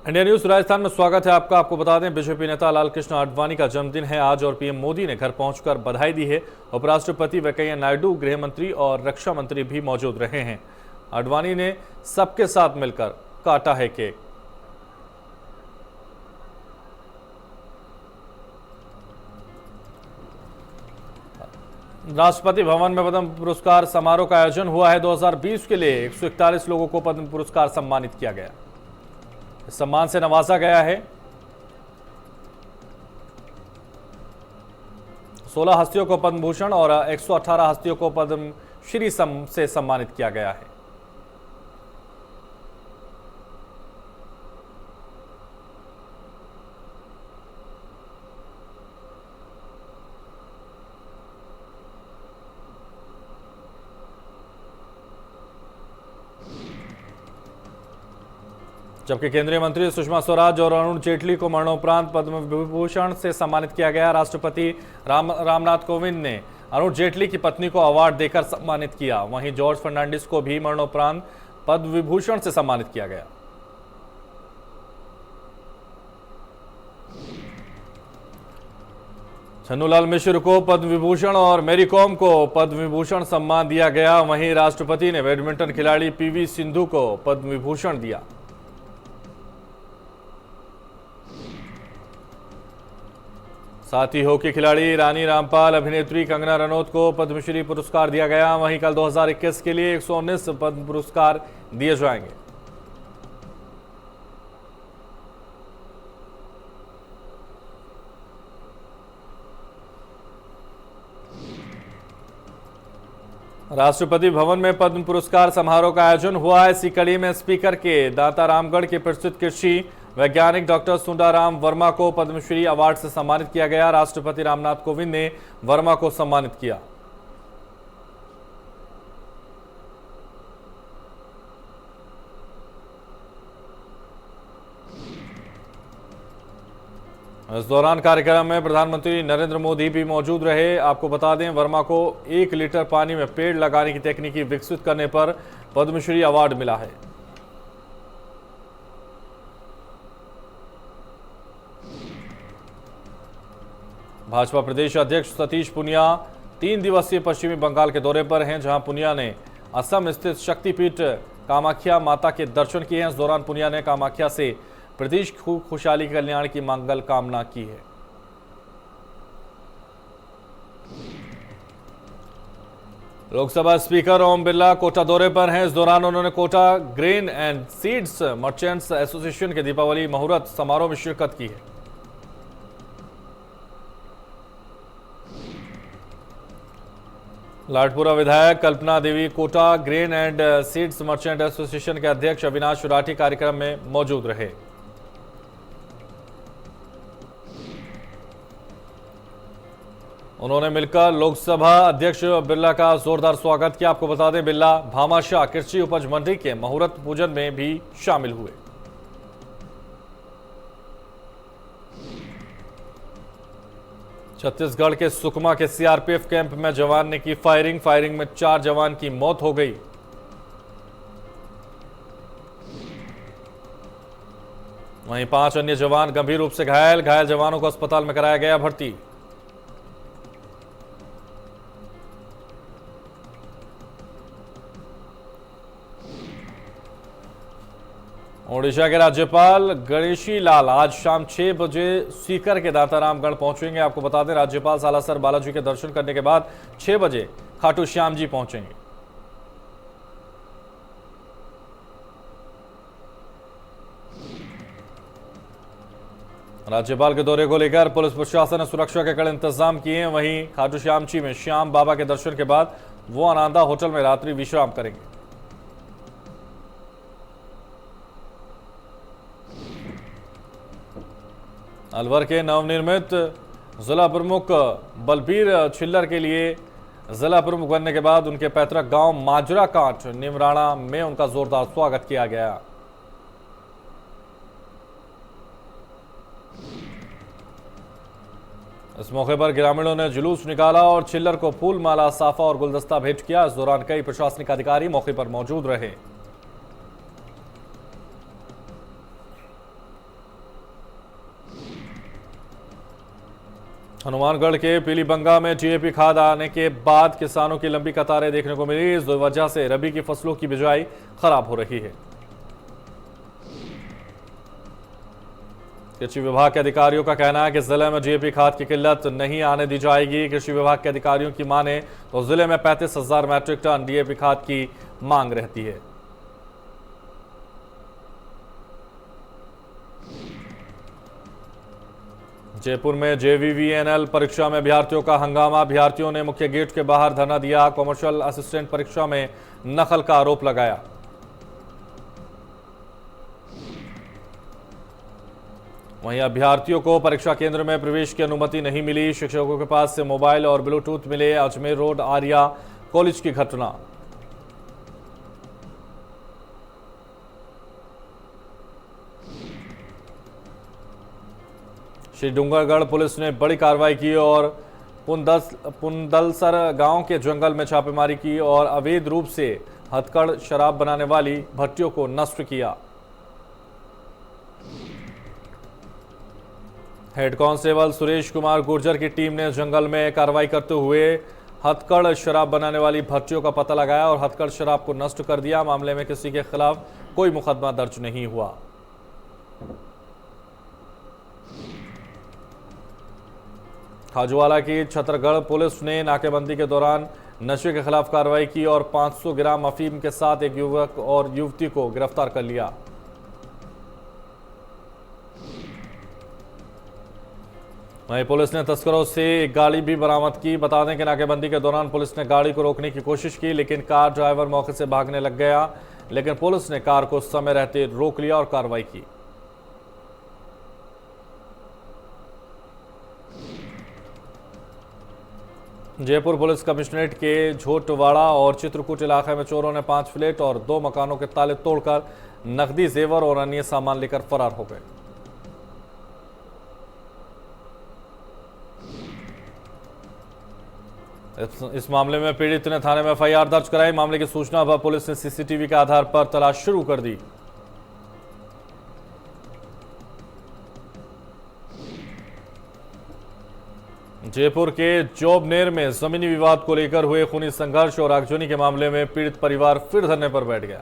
India news Rajasthan में स्वागत है आपका। आपको बता दें, बीजेपी नेता लाल कृष्ण आडवाणी का जन्मदिन है आज और पीएम मोदी ने घर पहुंचकर बधाई दी है। उपराष्ट्रपति वेंकैया नायडू, गृह मंत्री और रक्षा मंत्री भी मौजूद रहे हैं। आडवाणी ने सबके साथ मिलकर काटा है केक। राष्ट्रपति भवन में पद्म पुरस्कार समारोह का आयोजन हुआ है। 2020 के लिए 141 लोगों को पद्म पुरस्कार सम्मानित किया गया। इस सम्मान से नवाजा गया है। 16 हस्तियों को पद्म भूषण और 118 हस्तियों को पद्म श्री से सम्मानित किया गया है। जबकि केंद्रीय मंत्री सुषमा स्वराज और अरुण जेटली को मरणोपरांत पद्म विभूषण से सम्मानित किया गया। राष्ट्रपति रामनाथ कोविंद ने अरुण जेटली की पत्नी को अवार्ड देकर सम्मानित किया। वहीं जॉर्ज फर्नांडिस को भी मरणोपरांत पद्म विभूषण से सम्मानित किया गया। छन्नूलाल मिश्र को पद्म विभूषण और मैरी कॉम को पद्म विभूषण सम्मान दिया गया। वहीं राष्ट्रपति ने बैडमिंटन खिलाड़ी पीवी सिंधु को पद्म विभूषण दिया। साथ ही हॉकी खिलाड़ी रानी रामपाल, अभिनेत्री कंगना रनौत को पद्मश्री पुरस्कार दिया गया। वहीं कल 2021 के लिए 119 पद्म पुरस्कार दिए जाएंगे। राष्ट्रपति भवन में पद्म पुरस्कार समारोह का आयोजन हुआ है। इसी कड़ी में स्पीकर के दांता रामगढ़ के प्रसिद्ध कृषि वैज्ञानिक डॉक्टर सुंदाराम वर्मा को पद्मश्री अवार्ड से सम्मानित किया गया। राष्ट्रपति रामनाथ कोविंद ने वर्मा को सम्मानित किया। इस दौरान कार्यक्रम में प्रधानमंत्री नरेंद्र मोदी भी मौजूद रहे। आपको बता दें, वर्मा को 1 लीटर पानी में पेड़ लगाने की तकनीकी विकसित करने पर पद्मश्री अवार्ड मिला है। भाजपा प्रदेश अध्यक्ष सतीश पूनिया 3 दिवसीय पश्चिमी बंगाल के दौरे पर हैं, जहां पूनिया ने असम स्थित शक्तिपीठ कामाख्या माता के दर्शन किए हैं। इस दौरान पूनिया ने कामाख्या से प्रदेश की खुशहाली कल्याण की मंगल कामना की है। लोकसभा स्पीकर ओम बिरला कोटा दौरे पर हैं। इस दौरान उन्होंने Kota grain and seeds merchants association के दीपावली मुहूर्त समारोह में शिरकत की है। लाडपुरा विधायक Kalpana Devi, Kota grain and seeds merchant association के अध्यक्ष अविनाश राठी कार्यक्रम में मौजूद रहे। उन्होंने मिलकर लोकसभा अध्यक्ष बिरला का जोरदार स्वागत किया। आपको बता दें, बिरला भामाशाह कृषि उपज मंडी के मुहूर्त पूजन में भी शामिल हुए। छत्तीसगढ़ के सुकमा के सीआरपीएफ कैंप में जवान ने की फायरिंग में 4 जवान की मौत हो गई। वहीं 5 अन्य जवान गंभीर रूप से घायल जवानों को अस्पताल में कराया गया भर्ती। ओडिशा के राज्यपाल गणेशी लाल आज शाम 6 बजे सीकर के दांता रामगढ़ पहुंचेंगे। आपको बता दें, राज्यपाल सालासर बालाजी के दर्शन करने के बाद 6 बजे खाटू श्याम जी पहुंचेंगे। राज्यपाल के दौरे को लेकर पुलिस प्रशासन ने सुरक्षा के कड़े इंतजाम किए हैं। वहीं खाटू श्याम जी में श्याम बाबा के दर्शन के बाद वो आनंदा होटल में रात्रि विश्राम करेंगे। अलवर के नवनिर्मित जिला प्रमुख बलबीर छिल्लर के लिए जिला प्रमुख बनने के बाद उनके पैतृक गांव माजरा कांठ निमराणा में उनका जोरदार स्वागत किया गया। इस मौके पर ग्रामीणों ने जुलूस निकाला और छिल्लर को फूल माला, साफा और गुलदस्ता भेंट किया। इस दौरान कई प्रशासनिक अधिकारी मौके पर मौजूद रहे। हनुमानगढ़ के पीलीबंगा में डीएपी खाद आने के बाद किसानों की लंबी कतारें देखने को मिली। इस वजह से रबी की फसलों की बिजाई खराब हो रही है। कृषि विभाग के अधिकारियों का कहना है कि जिले में डीएपी खाद की किल्लत नहीं आने दी जाएगी। कृषि विभाग के अधिकारियों की माने तो जिले में 35,000 मैट्रिक टन डीएपी खाद की मांग रहती है। जयपुर में जेवीवीएनएल परीक्षा में अभ्यर्थियों का हंगामा। अभ्यर्थियों ने मुख्य गेट के बाहर धरना दिया। कमर्शियल असिस्टेंट परीक्षा में नकल का आरोप लगाया। वहीं अभ्यर्थियों को परीक्षा केंद्र में प्रवेश की अनुमति नहीं मिली। शिक्षकों के पास से मोबाइल और ब्लूटूथ मिले। अजमेर रोड आर्या कॉलेज की घटना। श्री डूंगरगढ़ पुलिस ने बड़ी कार्रवाई की और पुंदलसर गांव के जंगल में छापेमारी की और अवैध रूप से हथकड़ शराब बनाने वाली भट्टियों को नष्ट किया। हेड कांस्टेबल सुरेश कुमार गुर्जर की टीम ने जंगल में कार्रवाई करते हुए हथकड़ शराब बनाने वाली भट्टियों का पता लगाया और हथकड़ शराब को नष्ट कर दिया। मामले में किसी के खिलाफ कोई मुकदमा दर्ज नहीं हुआ। खाजूवाला की छतरगढ़ पुलिस ने नाकेबंदी के दौरान नशे के खिलाफ कार्रवाई की और 500 ग्राम अफीम के साथ एक युवक और युवती को गिरफ्तार कर लिया। वहीं पुलिस ने तस्करों से एक गाड़ी भी बरामद की। बता दें कि नाकेबंदी के दौरान पुलिस ने गाड़ी को रोकने की कोशिश की, लेकिन कार ड्राइवर मौके से भागने लग गया। लेकिन पुलिस ने कार को समय रहते रोक लिया और कार्रवाई की। जयपुर पुलिस कमिश्नरेट के झोटवाड़ा और चित्रकूट इलाके में चोरों ने 5 फ्लैट और 2 मकानों के ताले तोड़कर नकदी, जेवर और अन्य सामान लेकर फरार हो गए। इस मामले में पीड़ित ने थाने में एफआईआर दर्ज कराई। मामले की सूचना पर पुलिस ने सीसीटीवी के आधार पर तलाश शुरू कर दी। जयपुर के जोबनेर में जमीनी विवाद को लेकर हुए खूनी संघर्ष और आगजनी के मामले में पीड़ित परिवार फिर धरने पर बैठ गया।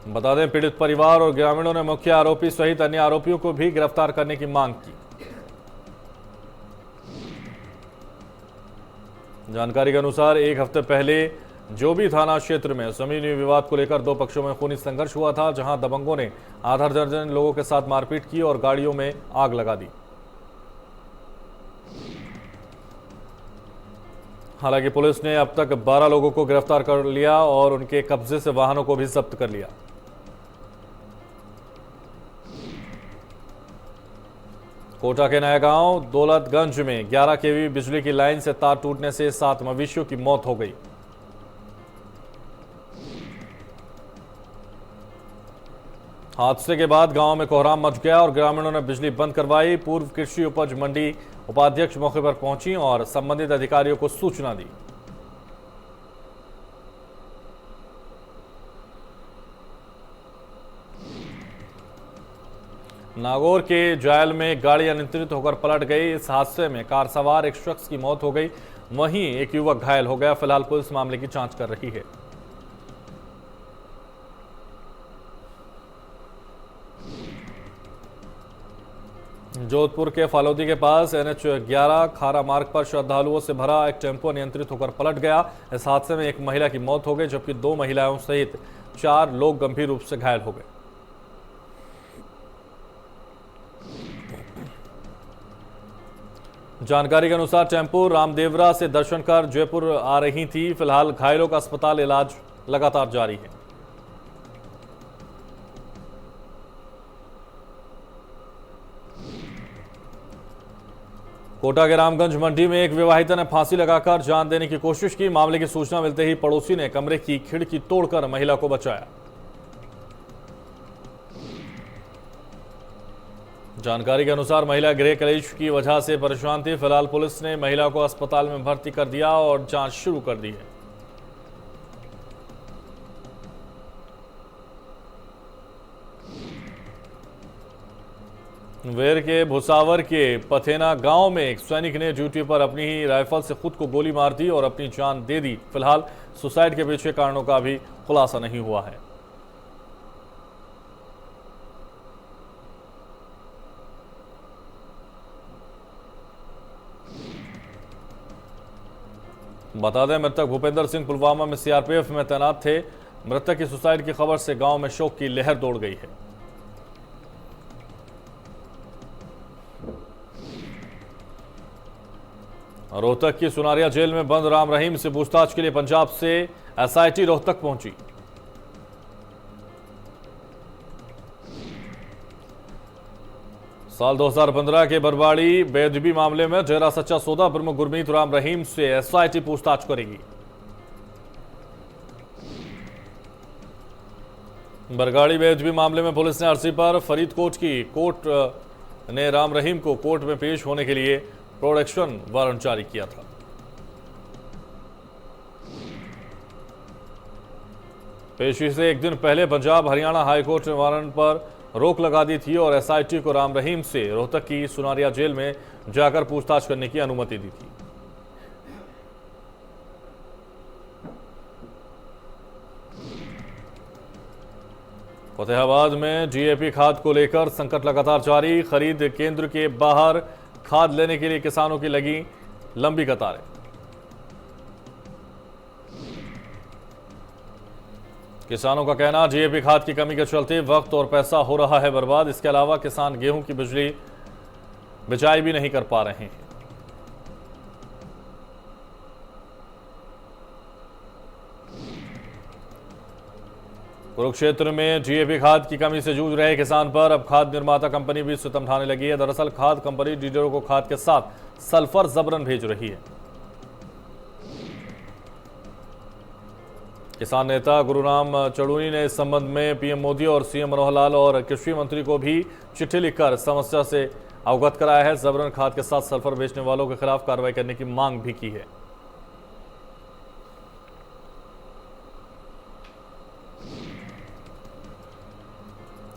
बता दें, पीड़ित परिवार और ग्रामीणों ने मुख्य आरोपी सहित अन्य आरोपियों को भी गिरफ्तार करने की मांग की। जानकारी के अनुसार एक हफ्ते पहले जोबी थाना क्षेत्र में जमीनी विवाद को लेकर 2 पक्षों में खूनी संघर्ष हुआ था, जहां दबंगों ने आधा दर्जन लोगों के साथ मारपीट की और गाड़ियों में आग लगा दी। हालांकि पुलिस ने अब तक 12 लोगों को गिरफ्तार कर लिया और उनके कब्जे से वाहनों को भी जब्त कर लिया। कोटा के नया गांव दौलतगंज में 11 केवी बिजली की लाइन से तार टूटने से 7 मवेशियों की मौत हो गई। हादसे के बाद गांव में कोहराम मच गया और ग्रामीणों ने बिजली बंद करवाई। पूर्व कृषि उपज मंडी उपाध्यक्ष मौके पर पहुंची और संबंधित अधिकारियों को सूचना दी। नागौर के जायल में गाड़ी अनियंत्रित होकर पलट गई। इस हादसे में कार सवार एक शख्स की मौत हो गई, वहीं एक युवक घायल हो गया। फिलहाल पुलिस मामले की जांच कर रही है। जोधपुर के फालोदी के पास NH 11 खारा मार्ग पर श्रद्धालुओं से भरा एक टेम्पो अनियंत्रित होकर पलट गया। इस हादसे में एक महिला की मौत हो गई, जबकि 2 महिलाओं सहित 4 लोग गंभीर रूप से घायल हो गए। जानकारी के अनुसार टेम्पो रामदेवरा से दर्शन कर जयपुर आ रही थी। फिलहाल घायलों का अस्पताल इलाज लगातार जारी है। कोटा के रामगंज मंडी में एक विवाहिता ने फांसी लगाकर जान देने की कोशिश की। मामले की सूचना मिलते ही पड़ोसी ने कमरे की खिड़की तोड़कर महिला को बचाया। जानकारी के अनुसार महिला गृह कलेश की वजह से परेशान थी। फिलहाल पुलिस ने महिला को अस्पताल में भर्ती कर दिया और जांच शुरू कर दी है। वेर के भुसावर के पथेना गांव में एक सैनिक ने ड्यूटी पर अपनी ही राइफल से खुद को गोली मार दी और अपनी जान दे दी। फिलहाल सुसाइड के पीछे कारणों का भी खुलासा नहीं हुआ है। बता दें, मृतक भूपेंद्र सिंह पुलवामा में सीआरपीएफ में तैनात थे। मृतक की सुसाइड की खबर से गांव में शोक की लहर दौड़ गई है। रोहतक की सुनारिया जेल में बंद राम रहीम से पूछताछ के लिए पंजाब से एसआईटी रोहतक पहुंची। साल 2015 के बरवाड़ी बेदबी मामले में डेरा सच्चा सौदा प्रमुख गुरमीत राम रहीम से एसआईटी पूछताछ करेगी। बरगाड़ी बेदबी मामले में पुलिस ने अर्जी पर फरीदकोट की कोर्ट ने राम रहीम को कोर्ट में पेश होने के लिए प्रोटेक्शन वारंट जारी किया था। पेशी से एक दिन पहले पंजाब हरियाणा हाईकोर्ट ने वारंट पर रोक लगा दी थी और एसआईटी को राम रहीम से रोहतक की सुनारिया जेल में जाकर पूछताछ करने की अनुमति दी थी। फतेहाबाद में डीएपी खाद को लेकर संकट लगातार जारी। खरीद केंद्र के बाहर खाद लेने के लिए किसानों की लगी लंबी कतारें। किसानों का कहना, डीएपी खाद की कमी के चलते वक्त और पैसा हो रहा है बर्बाद। इसके अलावा किसान गेहूं की बिजाई भी नहीं कर पा रहे हैं। कुरुक्षेत्र में डीएपी खाद की कमी से जूझ रहे किसान पर अब खाद निर्माता कंपनी भी सितम ढाने लगी है। दरअसल खाद कंपनी डीलरों को खाद के साथ सल्फर जबरन भेज रही है। किसान नेता गुरुराम चड़ूनी ने इस संबंध में पीएम मोदी और सीएम मनोहर लाल और कृषि मंत्री को भी चिट्ठी लिखकर समस्या से अवगत कराया है। जबरन खाद के साथ सल्फर बेचने वालों के खिलाफ कार्रवाई करने की मांग भी की है।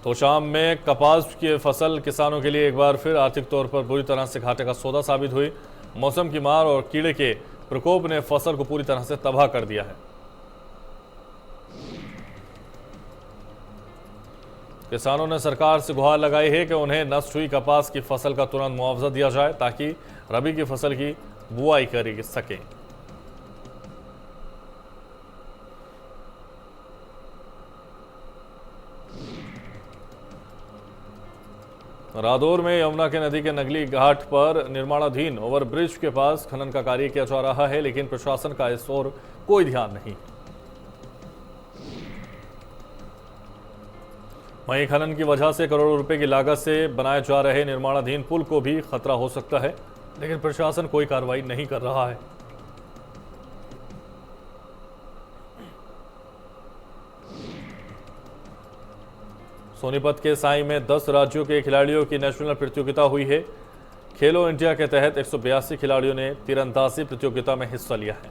तो शाम में कपास की फसल किसानों के लिए एक बार फिर आर्थिक तौर पर बुरी तरह से घाटे का सौदा साबित हुई। मौसम की मार और कीड़े के प्रकोप ने फसल को पूरी तरह से तबाह कर दिया है। किसानों ने सरकार से गुहार लगाई है कि उन्हें नष्ट हुई कपास की फसल का तुरंत मुआवजा दिया जाए ताकि रबी की फसल की बुआई कर सकें। रादौर में यमुना के नदी के नगली घाट पर निर्माणाधीन ओवरब्रिज के पास खनन का कार्य किया जा रहा है, लेकिन प्रशासन का इस ओर कोई ध्यान नहीं। वहीं खनन की वजह से करोड़ों रुपए की लागत से बनाए जा रहे निर्माणाधीन पुल को भी खतरा हो सकता है, लेकिन प्रशासन कोई कार्रवाई नहीं कर रहा है। सोनीपत के साई में 10 राज्यों के खिलाड़ियों की नेशनल प्रतियोगिता हुई है। खेलो इंडिया के तहत 182 खिलाड़ियों ने तीरंदाजी प्रतियोगिता में हिस्सा लिया है।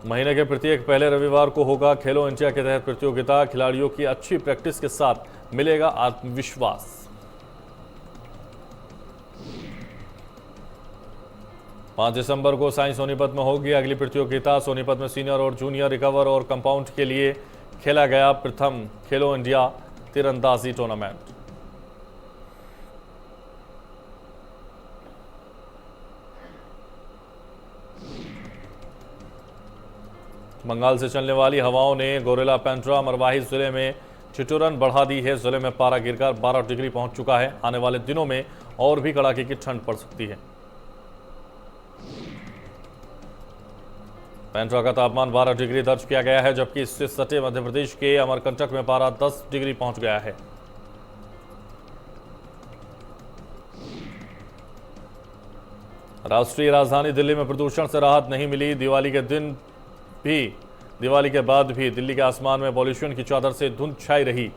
महीने के प्रत्येक पहले रविवार को होगा खेलो इंडिया के तहत प्रतियोगिता। खिलाड़ियों की अच्छी प्रैक्टिस के साथ मिलेगा आत्मविश्वास। 5 दिसंबर को साई सोनीपत में होगी अगली प्रतियोगिता। सोनीपत में सीनियर और जूनियर रिकवर और कंपाउंड के लिए खेला गया प्रथम खेलो इंडिया तीरंदाजी टूर्नामेंट। बंगाल से चलने वाली हवाओं ने गोरेला पेंड्रा मरवाही जिले में ठिठुरन बढ़ा दी है। जिले में पारा गिरकर 12 डिग्री पहुंच चुका है। आने वाले दिनों में और भी कड़ाके की ठंड पड़ सकती है। पेंड्रा का तापमान 12 डिग्री दर्ज किया गया है, जबकि इससे सटे मध्य प्रदेश के अमरकंटक में पारा 10 डिग्री पहुंच गया है। राष्ट्रीय राजधानी दिल्ली में प्रदूषण से राहत नहीं मिली। दिवाली के बाद भी दिल्ली के आसमान में पॉल्यूशन की चादर से धुंध छाई रही।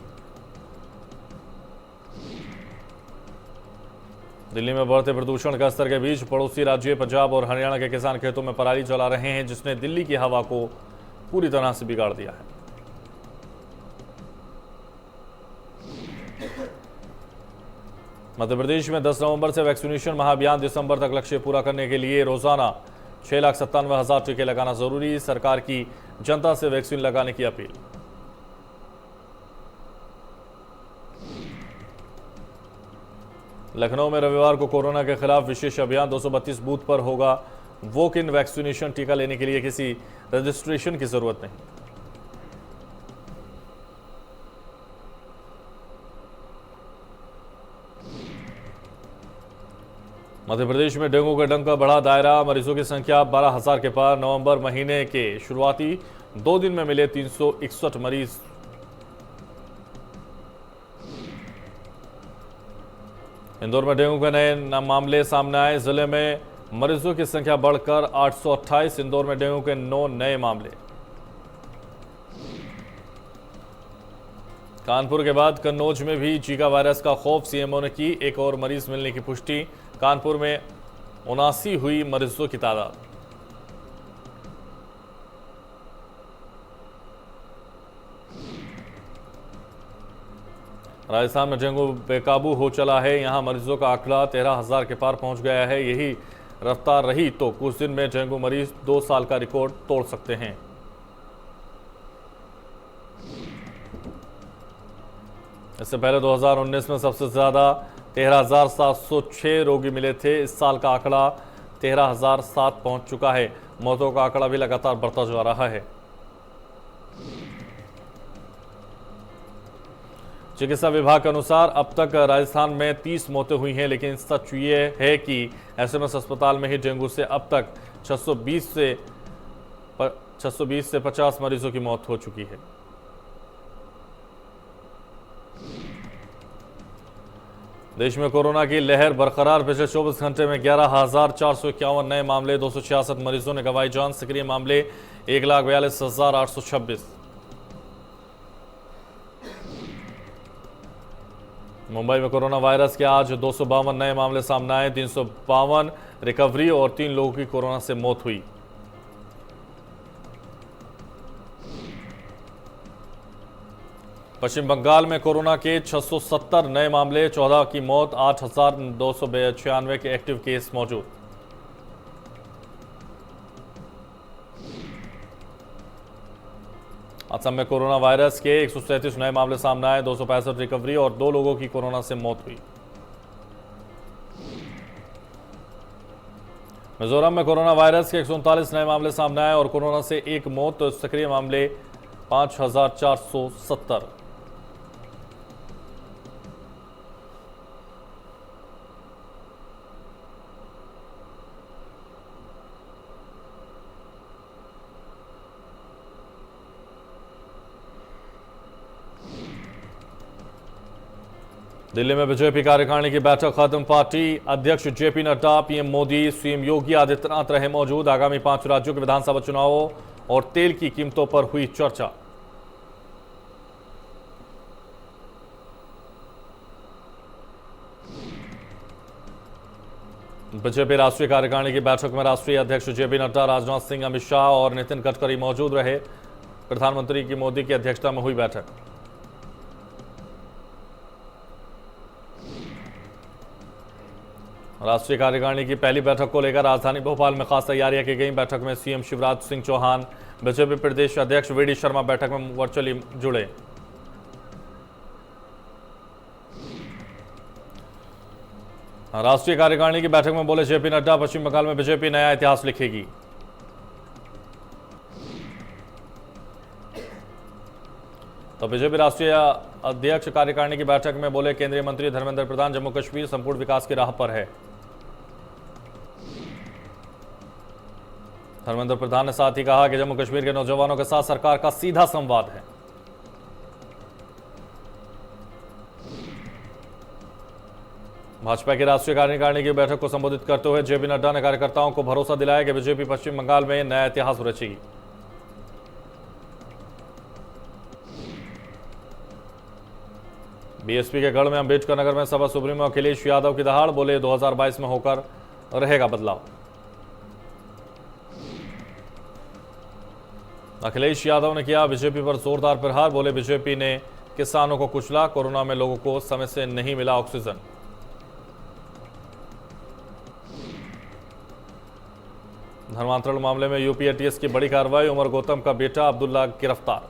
दिल्ली में बढ़ते प्रदूषण के स्तर के बीच पड़ोसी राज्य पंजाब और हरियाणा के किसान खेतों में पराली जला रहे हैं, जिसने दिल्ली की हवा को पूरी तरह से बिगाड़ दिया है। मध्य प्रदेश में 10 नवंबर से वैक्सीनेशन महाअभियान दिसंबर तक लक्ष्य पूरा करने के लिए रोजाना 6,97,000 टीके लगाना जरूरी। सरकार की जनता से वैक्सीन लगाने की अपील। लखनऊ में रविवार को कोरोना के खिलाफ विशेष अभियान 232 बूथ पर होगा वॉक इन वैक्सीनेशन। टीका लेने के लिए किसी रजिस्ट्रेशन की जरूरत नहीं। मध्य प्रदेश में डेंगू के डंक का बढ़ा दायरा। मरीजों की संख्या 12,000 के पार। नवंबर महीने के शुरुआती 2 दिन में मिले 361 मरीज। इंदौर में डेंगू के नए मामले सामने आए। जिले में मरीजों की संख्या बढ़कर 828। इंदौर में डेंगू के 9 नए मामले। कानपुर के बाद कन्नौज में भी जीका वायरस का खौफ। सीएमओ ने की एक और मरीज मिलने की पुष्टि। कानपुर में 79 हुई मरीजों की तादाद। राजस्थान में डेंगू बेकाबू हो चला है। यहां मरीजों का आंकड़ा 13,000 के पार पहुंच गया है। यही रफ्तार रही तो कुछ दिन में डेंगू मरीज 2 साल का रिकॉर्ड तोड़ सकते हैं। इससे पहले 2019 में सबसे ज्यादा 13,706 रोगी मिले थे। इस साल का आंकड़ा 13,007 पहुंच चुका है। मौतों का आंकड़ा भी लगातार बढ़ता जा रहा है। चिकित्सा विभाग के अनुसार अब तक राजस्थान में 30 मौतें हुई हैं, लेकिन सच ये है कि एसएमएस अस्पताल में ही डेंगू से अब तक 620 से 50 मरीजों की मौत हो चुकी है। देश में कोरोना की लहर बरकरार। पिछले 24 घंटे में 11,451 नए मामले। 266 मरीजों ने गंवाई जान। सक्रिय मामले 1,42,826। मुंबई में कोरोना वायरस के आज 252 नए मामले सामने आए। 352 रिकवरी और 3 लोगों की कोरोना से मौत हुई। पश्चिम बंगाल में कोरोना के 670 नए मामले। 14 की मौत। 8,296 के एक्टिव केस मौजूद। असम में कोरोना वायरस के 137 नए मामले सामने आए। 265 रिकवरी और 2 लोगों की कोरोना से मौत हुई। मिजोरम में कोरोना वायरस के 139 नए मामले सामने आए और कोरोना से 1 मौत। तो सक्रिय मामले 5,470। दिल्ली में बीजेपी कार्यकारिणी की बैठक खत्म। पार्टी अध्यक्ष JP Nadda, PM Modi, CM Yogi Adityanath रहे मौजूद। आगामी 5 राज्यों के विधानसभा चुनावों और तेल की कीमतों पर हुई चर्चा। बीजेपी राष्ट्रीय कार्यकारिणी की बैठक में राष्ट्रीय अध्यक्ष जेपी नड्डा, राजनाथ सिंह, अमित शाह और नितिन गडकरी मौजूद रहे। प्रधानमंत्री की मोदी की अध्यक्षता में हुई बैठक। राष्ट्रीय कार्यकारिणी की पहली बैठक को लेकर राजधानी भोपाल में खास तैयारियां की गई। बैठक में सीएम शिवराज सिंह चौहान, बीजेपी प्रदेश अध्यक्ष वीडी शर्मा बैठक में वर्चुअली जुड़े। राष्ट्रीय कार्यकारिणी की बैठक में बोले जेपी नड्डा, पश्चिम बंगाल में बीजेपी नया इतिहास लिखेगी। तो बीजेपी राष्ट्रीय अध्यक्ष कार्यकारिणी की बैठक में बोले केंद्रीय मंत्री धर्मेंद्र प्रधान, जम्मू कश्मीर संपूर्ण विकास की राह पर है। धर्मेंद्र प्रधान ने साथ ही कहा कि जम्मू कश्मीर के नौजवानों के साथ सरकार का सीधा संवाद है। भाजपा की राष्ट्रीय कार्यकारिणी की बैठक को संबोधित करते हुए जेपी नड्डा ने कार्यकर्ताओं को भरोसा दिलाया कि बीजेपी पश्चिम बंगाल में नया इतिहास रचेगी। बीएसपी के गढ़ में अंबेडकर नगर में सपा सुप्रीमो अखिलेश यादव की दहाड़। बोले 2022 में होकर रहेगा बदलाव। अखिलेश यादव ने किया बीजेपी पर जोरदार प्रहार। बोले बीजेपी ने किसानों को कुचला। कोरोना में लोगों को समय से नहीं मिला ऑक्सीजन। धर्मांतरण मामले में यूपी एटीएस की बड़ी कार्रवाई, उमर गौतम का बेटा अब्दुल्ला गिरफ्तार।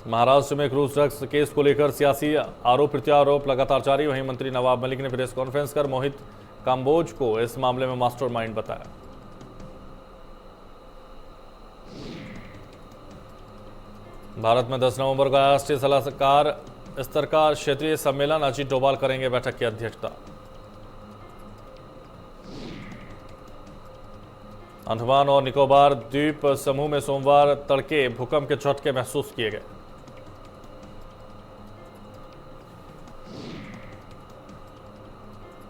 महाराष्ट्र में क्रूज ड्रग्स केस को लेकर सियासी आरोप प्रत्यारोप लगातार जारी। वहीं मंत्री नवाब मलिक ने प्रेस कॉन्फ्रेंस कर मोहित काम्बोज को इस मामले में मास्टरमाइंड बताया। भारत में 10 नवंबर को राष्ट्रीय सलाहकार स्तर का क्षेत्रीय सम्मेलन, अजीत डोभाल करेंगे बैठक की अध्यक्षता। अंडमान और निकोबार द्वीप समूह में सोमवार तड़के भूकंप के झटके महसूस किए गए।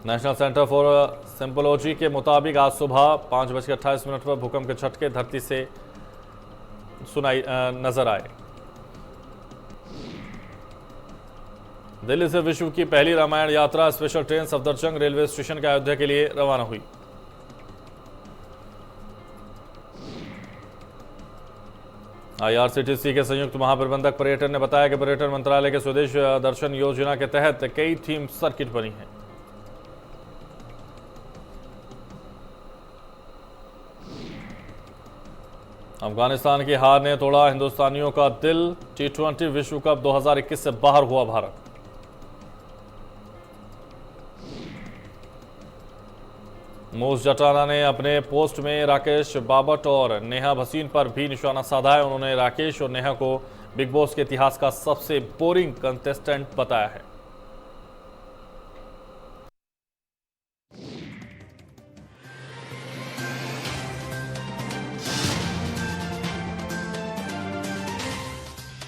नेशनल सेंटर फॉर सिम्पोलॉजी के मुताबिक आज सुबह 5:28 पर भूकंप के झटके धरती से नजर आए। दिल्ली से विश्व की पहली रामायण यात्रा special train Safdarjung railway station के अयोध्या के लिए रवाना हुई। आईआरसीटीसी के संयुक्त महाप्रबंधक पर्यटन ने बताया कि पर्यटन मंत्रालय के स्वदेश दर्शन योजना के तहत कई थीम सर्किट बनी हैं। अफगानिस्तान की हार ने तोड़ा हिंदुस्तानियों का दिल, T20 विश्व कप 2021 से बाहर हुआ भारत। मोस जटाना ने अपने पोस्ट में राकेश बाबट और नेहा भसीन पर भी निशाना साधा है। उन्होंने राकेश और नेहा को बिग बॉस के इतिहास का सबसे बोरिंग कंटेस्टेंट बताया है।